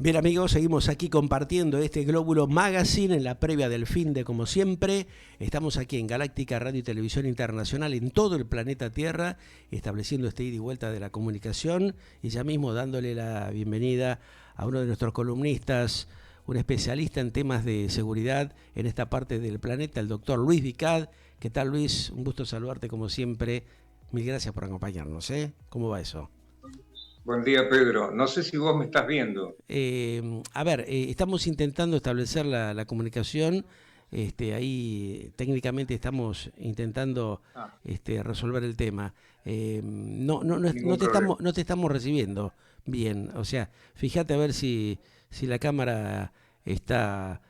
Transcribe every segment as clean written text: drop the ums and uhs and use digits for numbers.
Bien amigos, seguimos aquí compartiendo este Glóbulo Magazine en la previa del fin de como siempre. Estamos aquí en Galáctica Radio y Televisión Internacional en todo el planeta Tierra, estableciendo este ida y vuelta de la comunicación y ya mismo dándole la bienvenida a uno de nuestros columnistas, un especialista en temas de seguridad en esta parte del planeta, el doctor Luis Vicad. ¿Qué tal, Luis? Un gusto saludarte como siempre. Mil gracias por acompañarnos, ¿eh? ¿Cómo va eso? Buen día, Pedro. No sé si vos me estás viendo. Estamos intentando establecer la comunicación. Ahí técnicamente estamos intentando Ah, resolver el tema. ningún problema. No te estamos recibiendo bien. O sea, fíjate a ver si la cámara está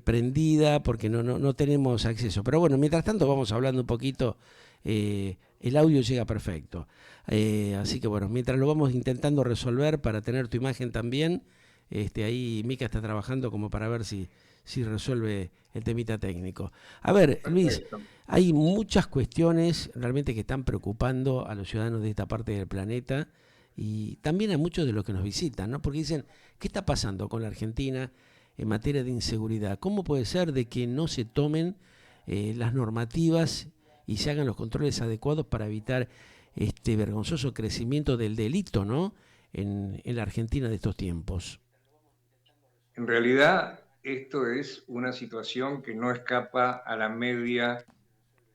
prendida porque no tenemos acceso. Pero bueno, mientras tanto vamos hablando un poquito. El audio llega perfecto. Así que bueno, mientras lo vamos intentando resolver para tener tu imagen también, ahí Mica está trabajando como para ver si resuelve el temita técnico. A ver, Luis, Perfecto. hay muchas cuestiones realmente que están preocupando a los ciudadanos de esta parte del planeta y también a muchos de los que nos visitan, ¿no? Porque dicen, ¿qué está pasando con la Argentina en materia de inseguridad? ¿Cómo puede ser de que no se tomen las normativas y se hagan los controles adecuados para evitar este vergonzoso crecimiento del delito, ¿no? En la Argentina de estos tiempos. En realidad, esto es una situación que no escapa a la media,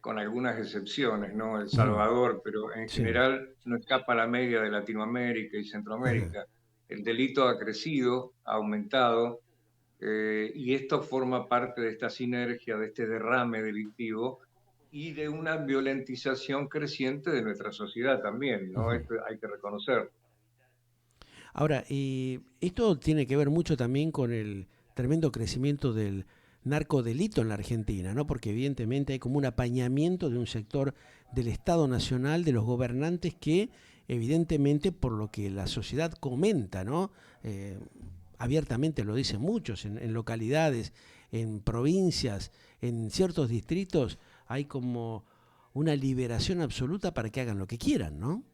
con algunas excepciones, ¿no? El Ujú. Salvador, pero en Sí. general no escapa a la media de Latinoamérica y Ajá. Centroamérica. El delito ha crecido, ha aumentado, y esto forma parte de esta sinergia, de este derrame delictivo y de una violentización creciente de nuestra sociedad también, ¿no? Ujú. Esto hay que reconocer. Ahora, esto tiene que ver mucho también con el tremendo crecimiento del narcodelito en la Argentina, ¿no? Porque evidentemente hay como un apañamiento de un sector del Estado Nacional, de los gobernantes que, evidentemente, por lo que la sociedad comenta, ¿no? Abiertamente lo dicen muchos, en localidades, en provincias, en ciertos distritos, hay como una liberación absoluta para que hagan lo que quieran, ¿no?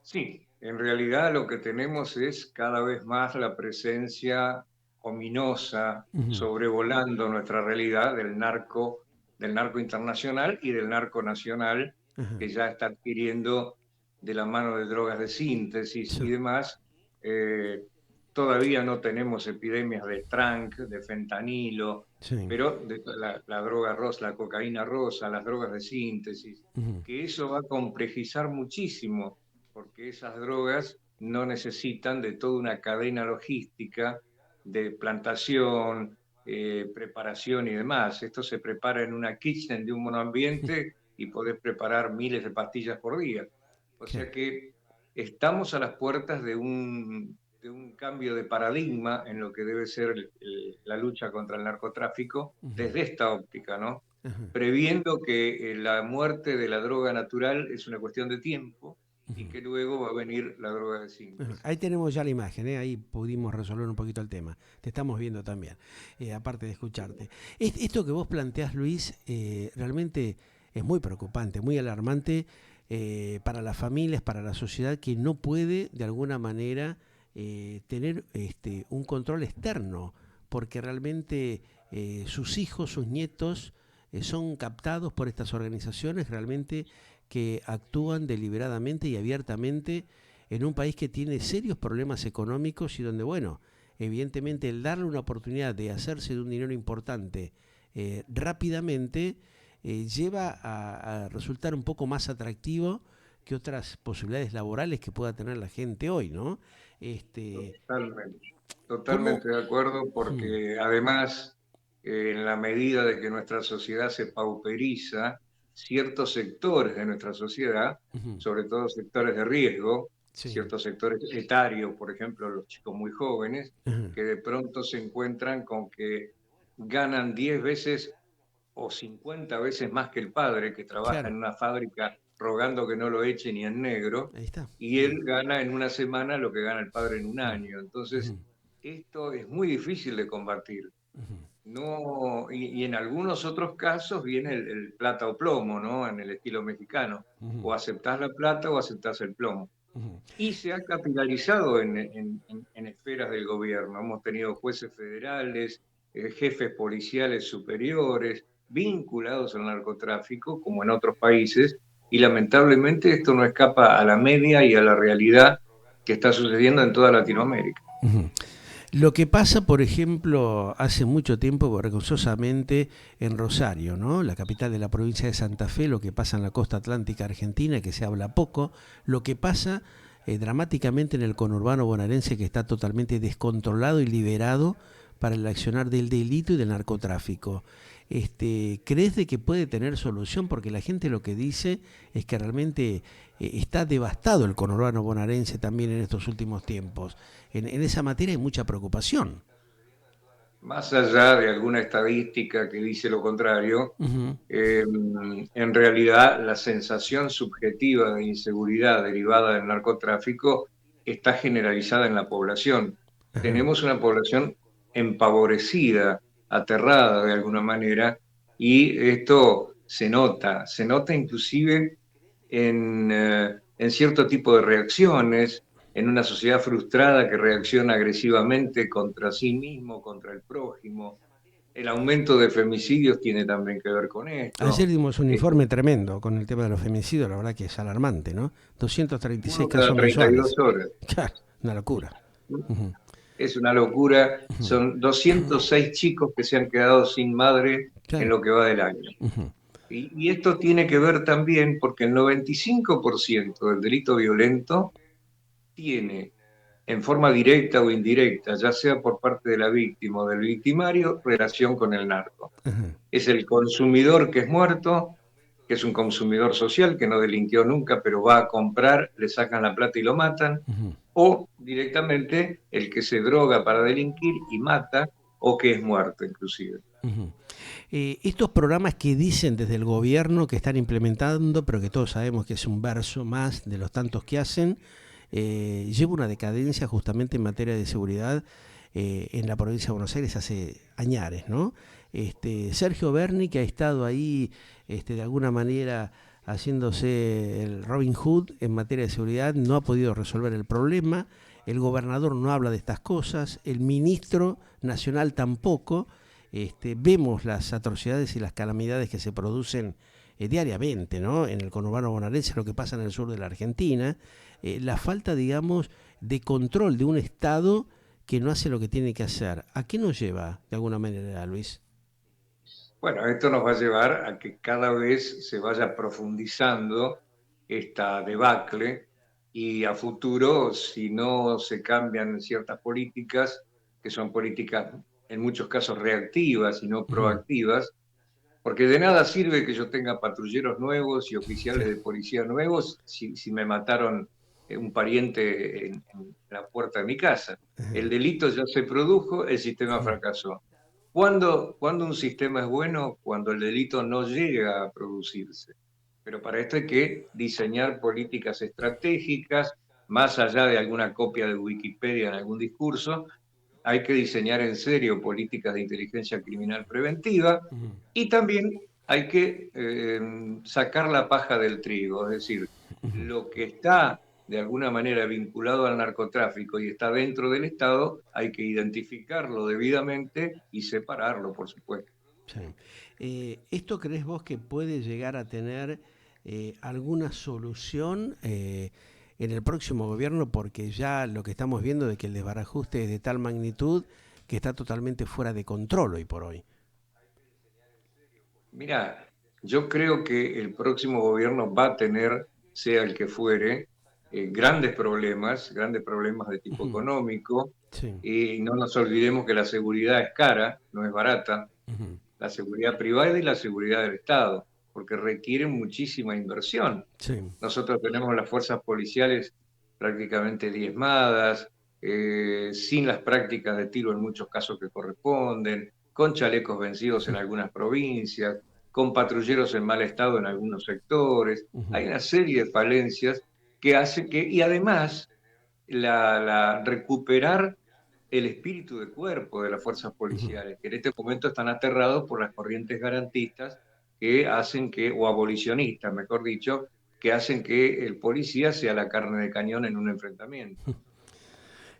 Sí, en realidad lo que tenemos es cada vez más la presencia ominosa Ujú. sobrevolando nuestra realidad del narco internacional y del narco nacional, Ajá. que ya está adquiriendo de la mano de drogas de síntesis Sí. y demás. eh, Todavía no tenemos epidemias de tranq, de fentanilo, Sí. pero de la droga rosa, la cocaína rosa, las drogas de síntesis, Ujú. que eso va a complejizar muchísimo porque esas drogas no necesitan de toda una cadena logística de plantación, preparación y demás. Esto se prepara en una kitchen de un monoambiente y podés preparar miles de pastillas por día. O sea Claro. que estamos a las puertas de un cambio de paradigma en lo que debe ser la lucha contra el narcotráfico Ujú. desde esta óptica, ¿no? Ajá. Previendo que la muerte de la droga natural es una cuestión de tiempo y Ujú. que luego va a venir la droga de Ajá. síntesis. Ahí tenemos ya la imagen, ¿eh? Ahí pudimos resolver un poquito el tema. Te estamos viendo también, aparte de escucharte. Esto que vos planteás, Luis, realmente es muy preocupante, muy alarmante para las familias, para la sociedad que no puede de alguna manera tener un control externo, porque realmente sus hijos, sus nietos son captados por estas organizaciones realmente que actúan deliberadamente y abiertamente en un país que tiene serios problemas económicos y donde, bueno, evidentemente el darle una oportunidad de hacerse de un dinero importante rápidamente lleva a resultar un poco más atractivo que otras posibilidades laborales que pueda tener la gente hoy, ¿no? Este, Totalmente, ¿Cómo? totalmente de acuerdo, Hmm. porque además, en la medida de que nuestra sociedad se pauperiza, ciertos sectores de nuestra sociedad, Ujú. sobre todo sectores de riesgo, Sí. ciertos sectores etarios, por ejemplo, los chicos muy jóvenes, Ajá. que de pronto se encuentran con que ganan 10 veces o 50 veces más que el padre, que trabaja en Claro, una fábrica rogando que no lo echen ni en negro, ahí está. y Mm. él gana en una semana lo que gana el padre en un Mm. año. Entonces, Ujú. esto es muy difícil de combatir. Ujú. No, y en algunos otros casos viene el plata o plomo, ¿no? En el estilo mexicano. Ujú. O aceptás la plata o aceptás el plomo. Y se ha capitalizado en esferas del gobierno. Hemos tenido jueces federales, jefes policiales superiores, vinculados al narcotráfico, como en otros países, y lamentablemente esto no escapa a la media y a la realidad que está sucediendo en toda Latinoamérica. Lo que pasa, por ejemplo, hace mucho tiempo, vergonzosamente, en Rosario, ¿no? La capital de la provincia de Santa Fe, lo que pasa en la costa atlántica argentina, que se habla poco, lo que pasa dramáticamente en el conurbano bonaerense, que está totalmente descontrolado y liberado para el accionar del delito y del narcotráfico. ¿Crees de que puede tener solución? Porque la gente lo que dice es que realmente está devastado el conurbano bonaerense también en estos últimos tiempos. En esa materia hay mucha preocupación. Más allá de alguna estadística que dice lo contrario, Ujú. en realidad la sensación subjetiva de inseguridad derivada del narcotráfico está generalizada en la población. Ajá. Tenemos una población empavorecida, aterrada de alguna manera, y esto se nota inclusive en cierto tipo de reacciones, en una sociedad frustrada que reacciona agresivamente contra sí mismo, contra el prójimo. El aumento de femicidios tiene también que ver con Ayer esto. dimos un Esto, informe tremendo con el tema de los femicidios, la verdad que es alarmante, ¿no? 236 uno cada casos 32 mensuales. horas. Claro, una locura. Ujú. Es una locura. Son 206 chicos que se han quedado sin madre en Claro. lo que va del año. Ujú. Y esto tiene que ver también porque el 95% del delito violento tiene, en forma directa o indirecta, ya sea por parte de la víctima o del victimario, relación con el narco. Ajá. Es el consumidor que es muerto, que es un consumidor social que no delinquió nunca, pero va a comprar, le sacan la plata y lo matan, Ujú. o directamente el que se droga para delinquir y mata, o que es muerto inclusive. Ujú. Estos programas que dicen desde el gobierno que están implementando, pero que todos sabemos que es un verso más de los tantos que hacen, lleva una decadencia justamente en materia de seguridad en la provincia de Buenos Aires hace añares, ¿no? Sergio Berni, que ha estado ahí de alguna manera haciéndose el Robin Hood en materia de seguridad, no ha podido resolver el problema, el gobernador no habla de estas cosas, el ministro nacional tampoco. Vemos las atrocidades y las calamidades que se producen diariamente, ¿no? En el conurbano bonaerense, lo que pasa en el sur de la Argentina, la falta, digamos, de control de un Estado que no hace lo que tiene que hacer. ¿A qué nos lleva, de alguna manera, Luis? Bueno, esto nos va a llevar a que cada vez se vaya profundizando esta debacle y a futuro, si no se cambian ciertas políticas, que son políticas en muchos casos reactivas y no Ujú. proactivas, porque de nada sirve que yo tenga patrulleros nuevos y oficiales Claro. de policía nuevos si me mataron un pariente en la puerta de mi casa. El delito ya se produjo, el sistema fracasó. ¿Cuándo un sistema es bueno? Cuando el delito no llega a producirse. Pero para esto hay que diseñar políticas estratégicas, más allá de alguna copia de Wikipedia en algún discurso, hay que diseñar en serio políticas de inteligencia criminal preventiva Ujú. y también hay que sacar la paja del trigo, es decir, Ujú. lo que está de alguna manera vinculado al narcotráfico y está dentro del Estado, hay que identificarlo debidamente y separarlo, por supuesto. Sí. ¿Esto crees vos que puede llegar a tener alguna solución en el próximo gobierno? Porque ya lo que estamos viendo de que el desbarajuste es de tal magnitud que está totalmente fuera de control hoy por hoy. Mira, yo creo que el próximo gobierno va a tener, sea el que fuere, grandes problemas de tipo Ujú. económico, Sí. y no nos olvidemos que la seguridad es cara, no es barata, Ujú. la seguridad privada y la seguridad del Estado, porque requieren muchísima inversión. Sí. Nosotros tenemos las fuerzas policiales prácticamente diezmadas, sin las prácticas de tiro en muchos casos que corresponden, con chalecos vencidos en algunas provincias, con patrulleros en mal estado en algunos sectores. Ujú. Hay una serie de falencias que hace que, y además, recuperar el espíritu de cuerpo de las fuerzas Ujú. policiales, que en este momento están aterrados por las corrientes garantistas que hacen que, o abolicionistas, mejor dicho, que hacen que el policía sea la carne de cañón en un enfrentamiento.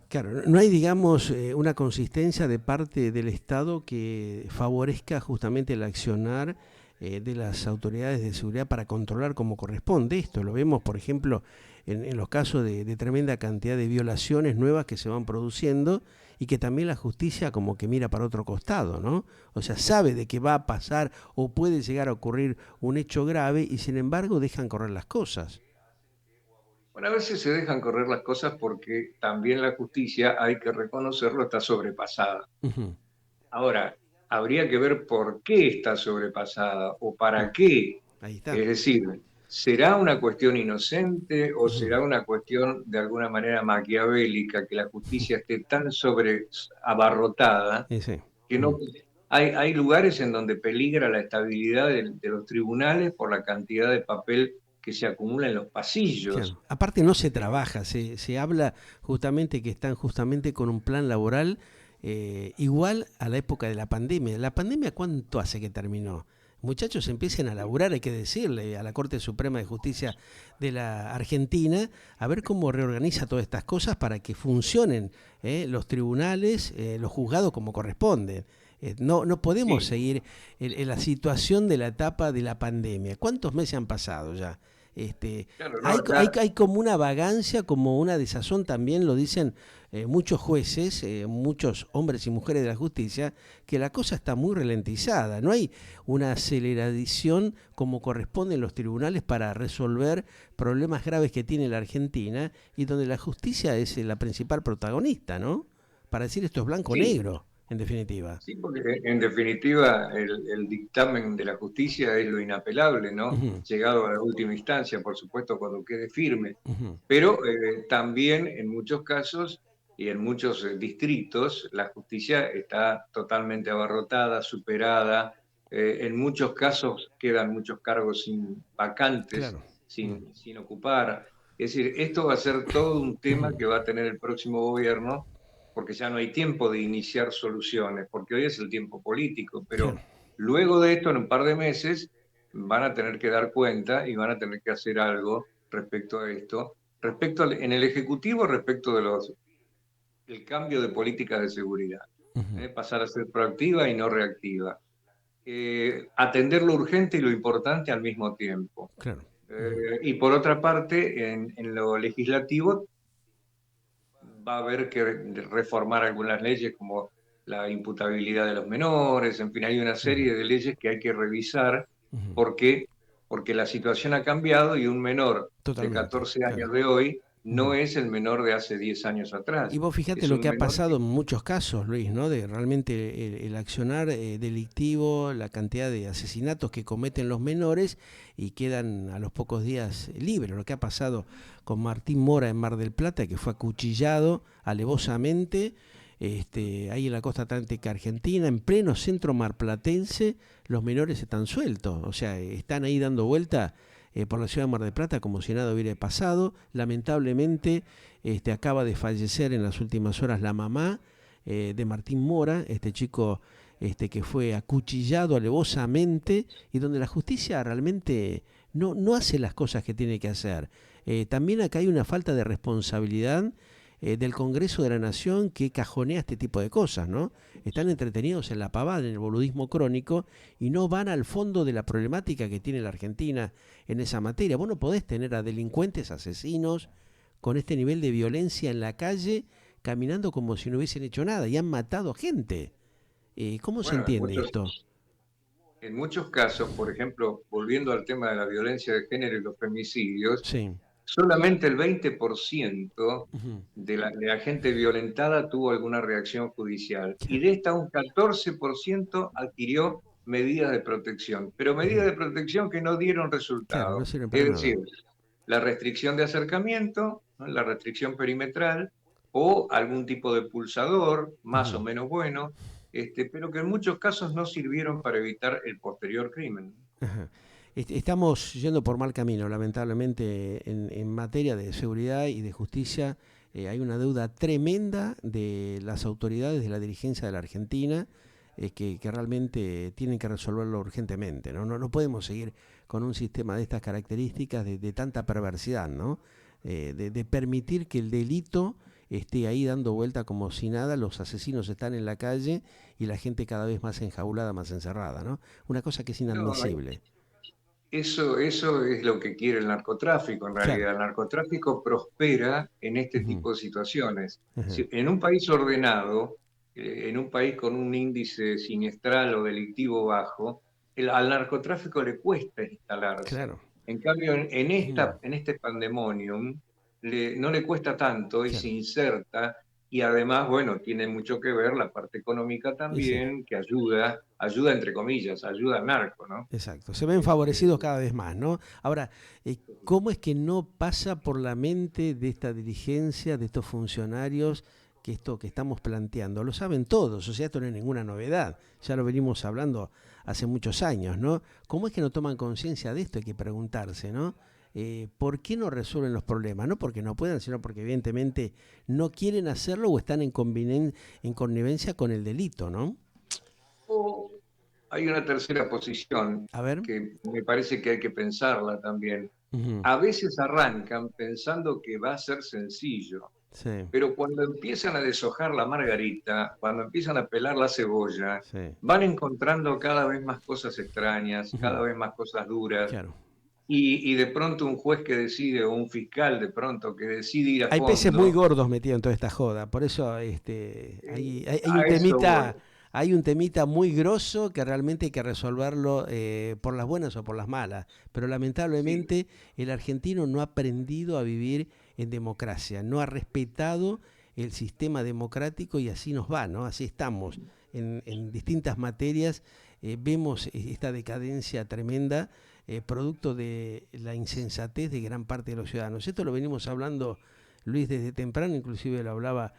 Claro, no hay, digamos, una consistencia de parte del Estado que favorezca justamente el accionar de las autoridades de seguridad para controlar como corresponde esto. Lo vemos, por ejemplo, en los casos de tremenda cantidad de violaciones nuevas que se van produciendo y que también la justicia como que mira para otro costado, ¿no? O sea, sabe de que va a pasar o puede llegar a ocurrir un hecho grave y sin embargo dejan correr las cosas. Bueno, a veces se dejan correr las cosas porque también la justicia, hay que reconocerlo, está sobrepasada. Ujú. Ahora, habría que ver por qué está sobrepasada o para Mm. qué. Ahí está. Es decir, ¿será una cuestión inocente o Ujú. será una cuestión de alguna manera maquiavélica que la justicia esté tan sobre abarrotada Sí. que no hay lugares en donde peligra la estabilidad de los tribunales por la cantidad de papel que se acumula en los pasillos? Claro. Aparte no se trabaja, se habla justamente que están justamente con un plan laboral igual a la época de la pandemia. ¿La pandemia cuánto hace que terminó? Muchachos, empiecen a laburar, hay que decirle a la Corte Suprema de Justicia de la Argentina, a ver cómo reorganiza todas estas cosas para que funcionen los tribunales, los juzgados como corresponden. No podemos Sí, seguir en la situación de la etapa de la pandemia. ¿Cuántos meses han pasado ya? claro, Hay, no, ya, hay como una vagancia, como una desazón también, lo dicen muchos jueces, muchos hombres y mujeres de la justicia, que la cosa está muy ralentizada. No hay una aceleración como corresponde en los tribunales para resolver problemas graves que tiene la Argentina y donde la justicia es la principal protagonista, ¿no? Para decir esto es sí, blanco-negro, en definitiva. sí, porque en definitiva el dictamen de la justicia es lo inapelable, ¿no? Ujú, Llegado a la última instancia, por supuesto, cuando quede firme. ujú, Pero también en muchos casos y en muchos distritos la justicia está totalmente abarrotada, superada. En muchos casos quedan muchos cargos vacantes, claro. Mm, sin ocupar. Es decir, esto va a ser todo un tema ujú, que va a tener el próximo gobierno, porque ya no hay tiempo de iniciar soluciones, porque hoy es el tiempo político, claro. pero luego de esto, en un par de meses, van a tener que dar cuenta y van a tener que hacer algo respecto a esto, en el Ejecutivo respecto de el cambio de políticas de seguridad, Ujú, pasar a ser proactiva y no reactiva, atender lo urgente y lo importante al mismo tiempo. claro. Ujú, Y por otra parte, en lo legislativo va a haber que reformar algunas leyes como la imputabilidad de los menores, en fin, hay una ujú, serie de leyes que hay que revisar ujú. porque, porque la situación ha cambiado y un menor de Totalmente, 14 claro. años de hoy no Ujú. es el menor de hace 10 años Y atrás. vos fíjate Es lo un que ha menor que... pasado en muchos casos, Luis, ¿no? De realmente el accionar delictivo, la cantidad de asesinatos que cometen los menores y quedan a los pocos días libres. Lo que ha pasado con Martín Mora en Mar del Plata, que fue acuchillado alevosamente, ahí en la costa atlántica argentina, en pleno centro marplatense, los menores están sueltos. O sea, están ahí dando vuelta por la ciudad de Mar del Plata como si nada hubiera pasado. Lamentablemente acaba de fallecer en las últimas horas la mamá de Martín Mora, este chico que fue acuchillado alevosamente y donde la justicia realmente no hace las cosas que tiene que hacer. También acá hay una falta de responsabilidad del Congreso de la Nación que cajonea este tipo de cosas, ¿no? Están entretenidos en la pavada, en el boludismo crónico y no van al fondo de la problemática que tiene la Argentina en esa materia. Vos no podés tener a delincuentes, asesinos, con este nivel de violencia en la calle, caminando como si no hubiesen hecho nada y han matado gente. ¿Cómo se Bueno, entiende esto? en muchos casos, por ejemplo, volviendo al tema de la violencia de género y los femicidios, Sí. solamente el 20% Ujú. de la gente violentada tuvo alguna reacción judicial y Claro. de esta un 14% adquirió medidas de protección, pero medidas Ujú. de protección que no dieron Claro, no resultado. sirven para Es decir, nada. la restricción de acercamiento, ¿no? La restricción perimetral o algún tipo de pulsador más o Ujú. menos bueno, pero que en muchos casos no sirvieron para evitar el posterior crimen. Ajá. Estamos yendo por mal camino, lamentablemente, en materia de seguridad y de justicia. Hay una deuda tremenda de las autoridades de la dirigencia de la Argentina que realmente tienen que resolverlo urgentemente, ¿no? No podemos seguir con un sistema de estas características de tanta perversidad, ¿no? De permitir que el delito esté ahí dando vuelta como si nada, los asesinos están en la calle y la gente cada vez más enjaulada, más encerrada, ¿no? Una cosa que es No, inadmisible. eso es lo que quiere el narcotráfico, en Claro. realidad. El narcotráfico prospera en este Ujú, tipo de situaciones. ujú. En un país ordenado, en un país con un índice siniestral o delictivo bajo, al narcotráfico le cuesta instalarse. Claro. En cambio, Ujú, en este pandemonium, no le cuesta tanto y se claro. inserta. Y además, bueno, tiene mucho que ver la parte económica Y sí. también, que ayuda entre comillas, ayuda al narco, ¿no? Exacto, se ven Este, favorecidos cada vez más, ¿no? Ahora, ¿cómo es que no pasa por la mente de esta dirigencia, de estos funcionarios, que esto que estamos planteando? Lo saben todos, o sea, esto no es ninguna novedad, ya lo venimos hablando hace muchos años, ¿no? ¿Cómo es que no toman conciencia de esto? Hay que preguntarse, ¿no? ¿Por qué no resuelven los problemas? No porque no puedan, sino porque evidentemente no quieren hacerlo o están en connivencia con el delito, ¿no? o hay una tercera posición A ver. que me parece que hay que pensarla también. Ujú, A veces arrancan pensando que va a ser sencillo, sí, pero cuando empiezan a deshojar la margarita, cuando empiezan a pelar la cebolla, sí. van encontrando cada vez más cosas extrañas, Ujú, cada vez más cosas duras, claro. y de pronto un juez que decide, o un fiscal de pronto que decide ir a Hay peces muy fondo, gordos metidos en toda esta joda, por eso hay un a eso voy. temita muy grosso que realmente hay que resolverlo por las buenas o por las malas. Pero Sí, lamentablemente el argentino no ha aprendido a vivir en democracia, no ha respetado el sistema democrático y así nos va, ¿no? Así estamos en distintas materias. Vemos esta decadencia tremenda, producto de la insensatez de gran parte de los ciudadanos. Esto lo venimos hablando, Luis, desde temprano, inclusive lo hablaba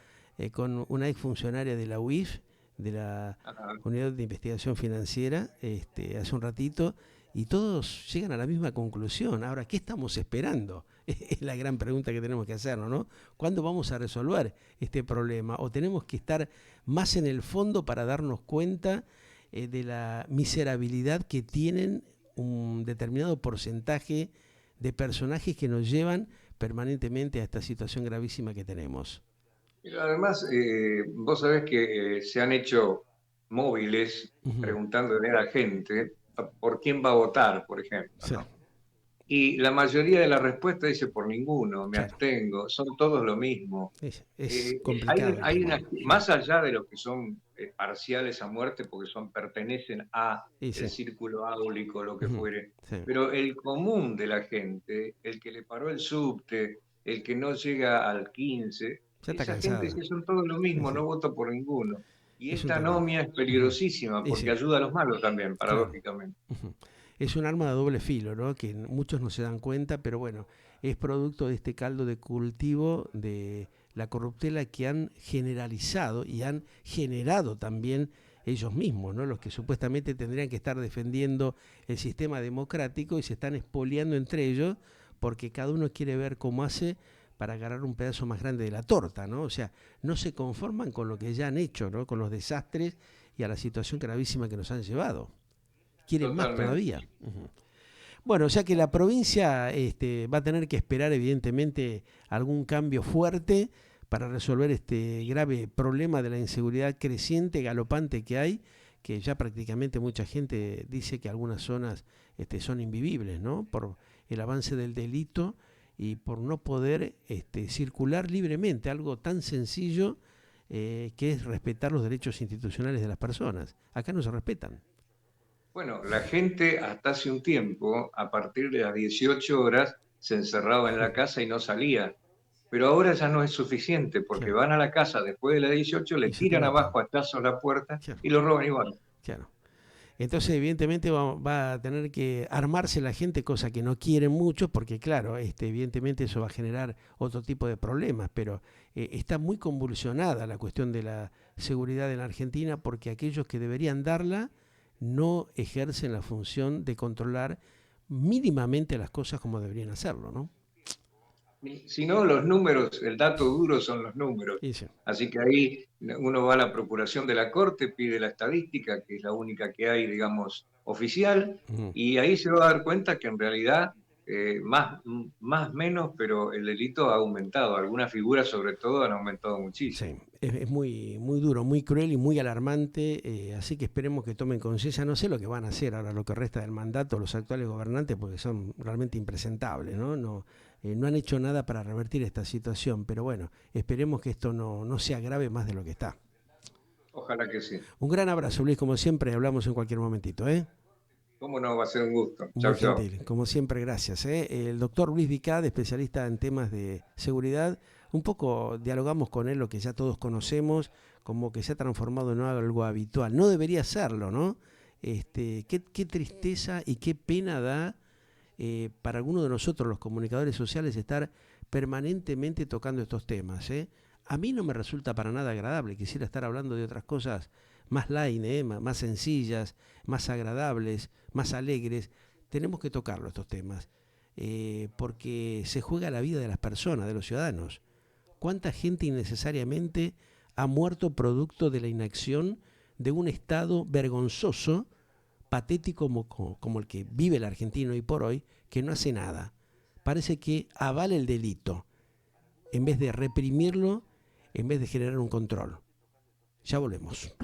con una exfuncionaria de la UIF, de la ajá. Unidad de Investigación Financiera, hace un ratito, y todos llegan a la misma conclusión. Ahora, ¿qué estamos esperando? Es la gran pregunta que tenemos que hacernos, ¿no? ¿Cuándo vamos a resolver este problema? ¿O tenemos que estar más en el fondo para darnos cuenta de la miserabilidad que tienen un determinado porcentaje de personajes que nos llevan permanentemente a esta situación gravísima que tenemos? Pero además, vos sabés que se han hecho móviles Ujú. preguntándole a la gente por quién va a votar, por ejemplo, Sí, ¿no? Y la mayoría de la respuesta dice por ninguno, me claro. abstengo, son todos lo mismo. Es complicado el Hay tema. una, más allá de los que son parciales a muerte porque pertenecen a Y el sí. círculo áulico, lo que Ujú. fuere, Sí. pero el común de la gente, el que le paró el subte, el que no llega al 15, Ya está esa gente cansado. dice son todos lo Sí, mismo, sí. no voto por ninguno. Y Es un esta tema. anomia es Ujú. peligrosísima Y porque sí, ayuda a los malos también, claro. paradójicamente. Ujú. Es un arma de doble filo, ¿no? Que muchos no se dan cuenta, pero bueno, es producto de este caldo de cultivo de la corruptela que han generalizado y han generado también ellos mismos, ¿no? Los que supuestamente tendrían que estar defendiendo el sistema democrático y se están expoliando entre ellos porque cada uno quiere ver cómo hace para agarrar un pedazo más grande de la torta, ¿no? O sea, no se conforman con lo que ya han hecho, ¿no? Con los desastres y a la situación gravísima que nos han llevado. Quieren más Totalmente. todavía. Ujú. Bueno, o sea que la provincia va a tener que esperar evidentemente algún cambio fuerte para resolver este grave problema de la inseguridad creciente, galopante que hay, que ya prácticamente mucha gente dice que algunas zonas son invivibles, ¿no? Por el avance del delito y por no poder circular libremente, algo tan sencillo que es respetar los derechos institucionales de las personas. Acá no se respetan. Bueno, la gente hasta hace un tiempo, a partir de las 18 horas, se encerraba en la casa y no salía. Pero ahora ya no es suficiente porque Claro. van a la casa después de las 18, le Y se te tiran meten. abajo a tazos la puerta Claro, y lo roban igual. claro. Entonces, evidentemente, va a tener que armarse la gente, cosa que no quieren mucho, porque, claro, evidentemente eso va a generar otro tipo de problemas, pero está muy convulsionada la cuestión de la seguridad en la Argentina, porque aquellos que deberían darla no ejercen la función de controlar mínimamente las cosas como deberían hacerlo, ¿no? Si no, los números, el dato duro son los números. Y sí. Así que ahí uno va a la Procuración de la Corte, pide la estadística, que es la única que hay, digamos, oficial, Ujú. y ahí se va a dar cuenta que en realidad, más menos, pero el delito ha aumentado. Algunas figuras, sobre todo, han aumentado Sí, muchísimo. es muy, muy duro, muy cruel y muy alarmante, así que esperemos que tomen conciencia. No sé lo que van a hacer ahora, lo que resta del mandato, los actuales gobernantes, porque son realmente impresentables, ¿no? No han hecho nada para revertir esta situación, pero bueno, esperemos que esto no se agrave más de lo que está. Ojalá que sí. Un gran abrazo, Luis, como siempre, hablamos en cualquier momentito, ¿eh? ¿Cómo no? Va a ser un gusto. Muy Chau, chau. gentil, como siempre, gracias. El doctor Luis Vicad, especialista en temas de seguridad, un poco dialogamos con él lo que ya todos conocemos, como que se ha transformado en algo habitual. No debería serlo, ¿no? Qué tristeza y qué pena da para algunos de nosotros, los comunicadores sociales, estar permanentemente tocando estos temas. A mí no me resulta para nada agradable, quisiera estar hablando de otras cosas más light, más sencillas, más agradables, más alegres. Tenemos que tocarlo estos temas, porque se juega la vida de las personas, de los ciudadanos. ¿Cuánta gente innecesariamente ha muerto producto de la inacción de un Estado vergonzoso, patético como el que vive el argentino hoy por hoy, que no hace nada? Parece que avala el delito, en vez de reprimirlo, en vez de generar un control. Ya volvemos.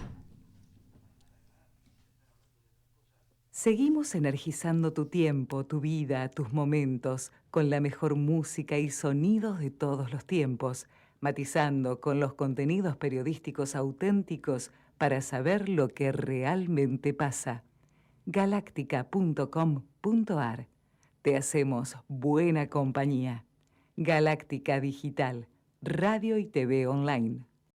Seguimos energizando tu tiempo, tu vida, tus momentos, con la mejor música y sonidos de todos los tiempos, matizando con los contenidos periodísticos auténticos para saber lo que realmente pasa. Galáctica.com.ar. Te hacemos buena compañía. Galáctica Digital, radio y TV online.